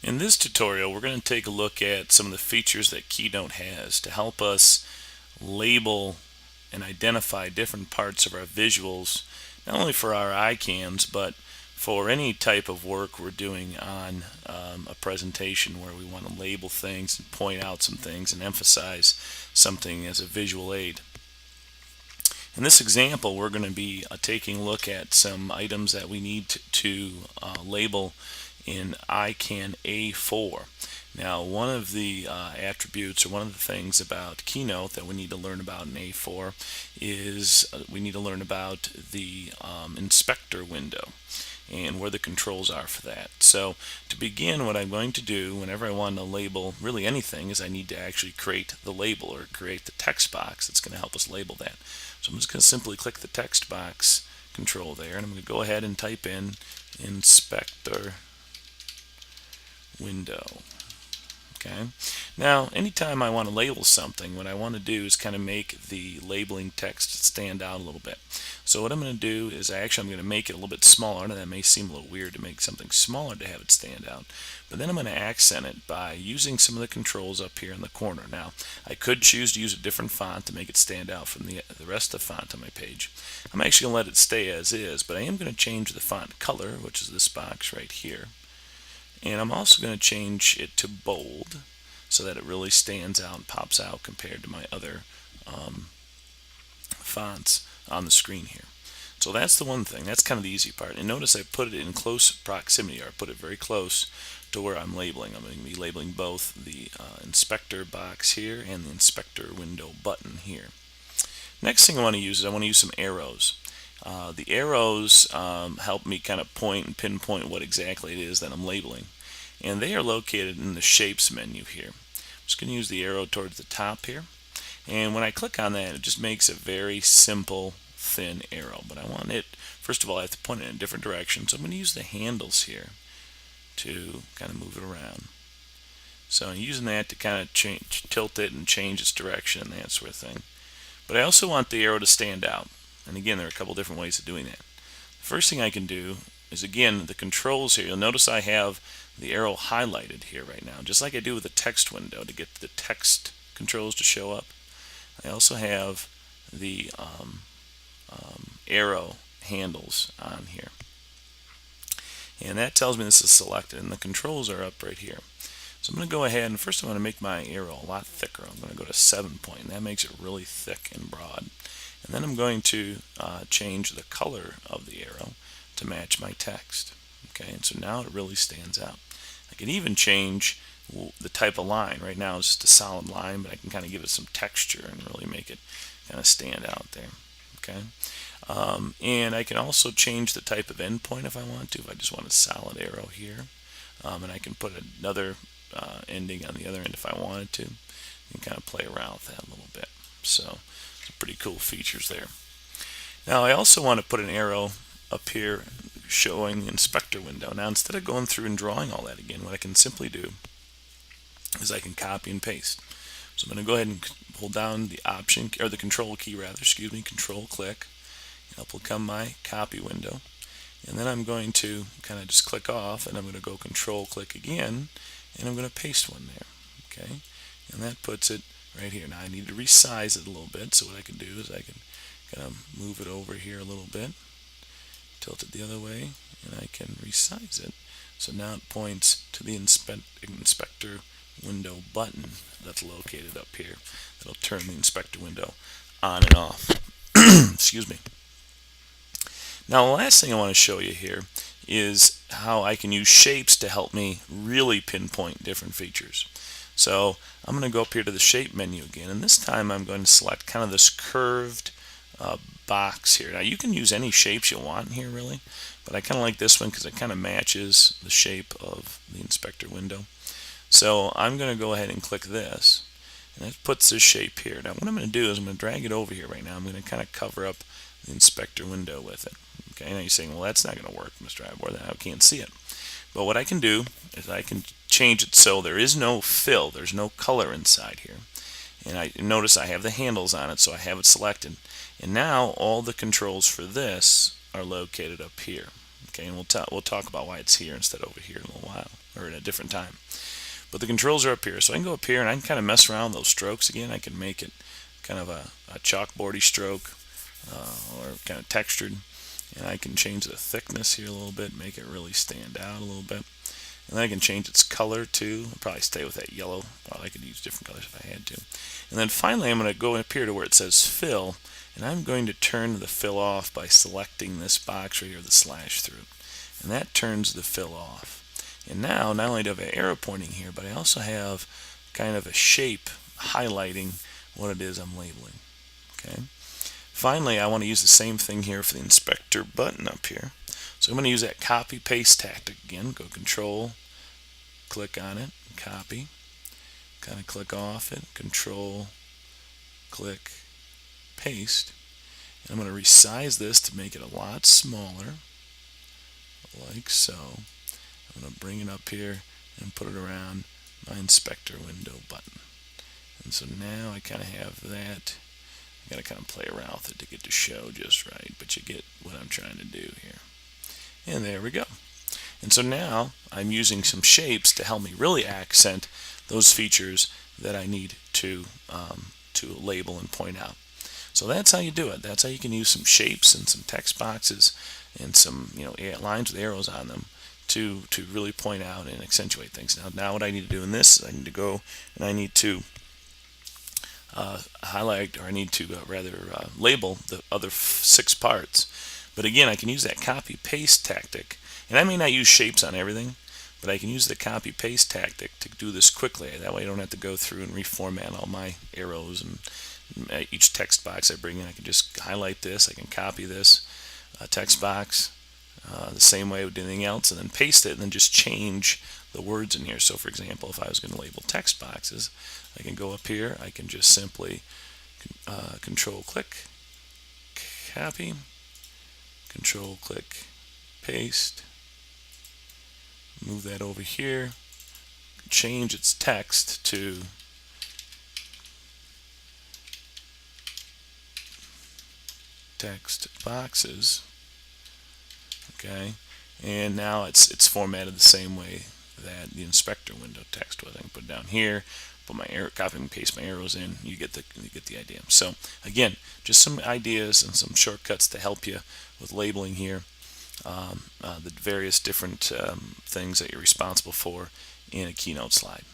In this tutorial, we're going to take a look at some of the features that Keynote has to help us label and identify different parts of our visuals, not only for our ICANNs, but for any type of work we're doing on a presentation where we want to label things and point out some things and emphasize something as a visual aid. In this example, we're going to be taking a look at some items that we need to label in ICANN A4. Now, one of the attributes or one of the things about Keynote that we need to learn about in A4 is we need to learn about the inspector window and where the controls are for that. So to begin, what I'm going to do whenever I want to label really anything is I need to actually create the label or create the text box that's going to help us label that. So I'm just going to simply click the text box control there, and I'm going to go ahead and type in inspector window. Okay. Now, anytime I want to label something, what I want to do is kind of make the labeling text stand out a little bit. So what I'm going to do is I'm going to make it a little bit smaller. Now, that may seem a little weird to make something smaller to have it stand out, but then I'm going to accent it by using some of the controls up here in the corner. Now, I could choose to use a different font to make it stand out from the rest of the font on my page. I'm actually going to let it stay as is, but I am going to change the font color, which is this box right here. And I'm also going to change it to bold so that it really stands out and pops out compared to my other fonts on the screen here. So that's the one thing. That's kind of the easy part. And notice I put it in close proximity, or I put it very close to where I'm labeling. I'm going to be labeling both the inspector box here and the inspector window button here. Next thing I want to use is I want to use some arrows. The arrows help me kind of point and pinpoint what exactly it is that I'm labeling. And they are located in the Shapes menu here. I'm just going to use the arrow towards the top here. And when I click on that, it just makes a very simple, thin arrow. But I want it, first of all, I have to point it in a different direction. So I'm going to use the handles here to kind of move it around. So I'm using that to kind of tilt it and change its direction and that sort of thing. But I also want the arrow to stand out. And again, there are a couple different ways of doing that. The first thing I can do is, again, the controls here. You'll notice I have the arrow highlighted here right now, just like I do with the text window to get the text controls to show up. I also have the arrow handles on here. And that tells me this is selected, and the controls are up right here. So I'm going to go ahead and first I'm going to make my arrow a lot thicker. I'm going to go to 7 point, and that makes it really thick and broad. And then I'm going to change the color of the arrow to match my text. Okay, and so now it really stands out. I can even change the type of line. Right now it's just a solid line, but I can kind of give it some texture and really make it kind of stand out there. Okay, and I can also change the type of endpoint if I want to. If I just want a solid arrow here, and I can put another ending on the other end if I wanted to. You can kind of play around with that a little bit. So pretty cool features there. Now I also want to put an arrow up here showing the inspector window. Now instead of going through and drawing all that again, what I can simply do is I can copy and paste. So I'm going to go ahead and hold down the option or the control key rather, control click, and up will come my copy window. And then I'm going to kind of just click off, and I'm going to go control click again, and I'm going to paste one there. Okay, and that puts it right here. Now I need to resize it a little bit, so what I can do is I can kind of move it over here a little bit, tilt it the other way, and I can resize it. So now it points to the inspector window button that's located up here. That'll turn the inspector window on and off. Excuse me. Now the last thing I want to show you here is how I can use shapes to help me really pinpoint different features. So I'm going to go up here to the shape menu again, and this time I'm going to select kind of this curved box here. Now you can use any shapes you want here really, but I kind of like this one because it kind of matches the shape of the inspector window. So I'm going to go ahead and click this, and it puts this shape here. Now what I'm going to do is I'm going to drag it over here right now. I'm going to kind of cover up the inspector window with it. Okay, now you're saying, well, that's not going to work, Mr. Ivor, I can't see it. But what I can do is I can change it so there is no fill, there's no color inside here. And I notice I have the handles on it, so I have it selected. And now all the controls for this are located up here. Okay, and we'll talk about why it's here instead of over here in a little while, or at a different time. But the controls are up here, so I can go up here and I can kind of mess around with those strokes again. I can make it kind of a chalkboardy stroke, or kind of textured, and I can change the thickness here a little bit, make it really stand out a little bit. And then I can change its color too. I'll probably stay with that yellow. Well, I could use different colors if I had to. And then finally I'm going to go up here to where it says fill, and I'm going to turn the fill off by selecting this box right here, the slash through. And that turns the fill off. And now not only do I have an arrow pointing here, but I also have kind of a shape highlighting what it is I'm labeling. Okay. Finally, I want to use the same thing here for the inspector button up here. So I'm going to use that copy paste tactic again. Go control, click on it, copy, kind of click off it, control, click, paste. And I'm going to resize this to make it a lot smaller, like so. I'm going to bring it up here and put it around my inspector window button. And so now I kind of have that. I got to kind of play around with it to get to show just right, but you get what I'm trying to do here. And there we go. And so now I'm using some shapes to help me really accent those features that I need to label and point out. So that's how you do it. That's how you can use some shapes and some text boxes and some lines with arrows on them to really point out and accentuate things. Now what I need to do in this, I need to go and I need to highlight, or I need to label the other 6 parts. But again, I can use that copy paste tactic, and I may not use shapes on everything, but I can use the copy paste tactic to do this quickly. That way I don't have to go through and reformat all my arrows and each text box I bring in. I can just highlight this, I can copy this text box the same way with anything else, and then paste it, and then just change the words in here. So for example, if I was going to label text boxes, I can go up here, I can just simply control click, copy, control click, paste, move that over here, change its text to text boxes. Okay, and now it's formatted the same way that the inspector window text was. I can put it down here, put my arrow, copy and paste my arrows in. You get the idea. So again, just some ideas and some shortcuts to help you with labeling here, the various different things that you're responsible for in a Keynote slide.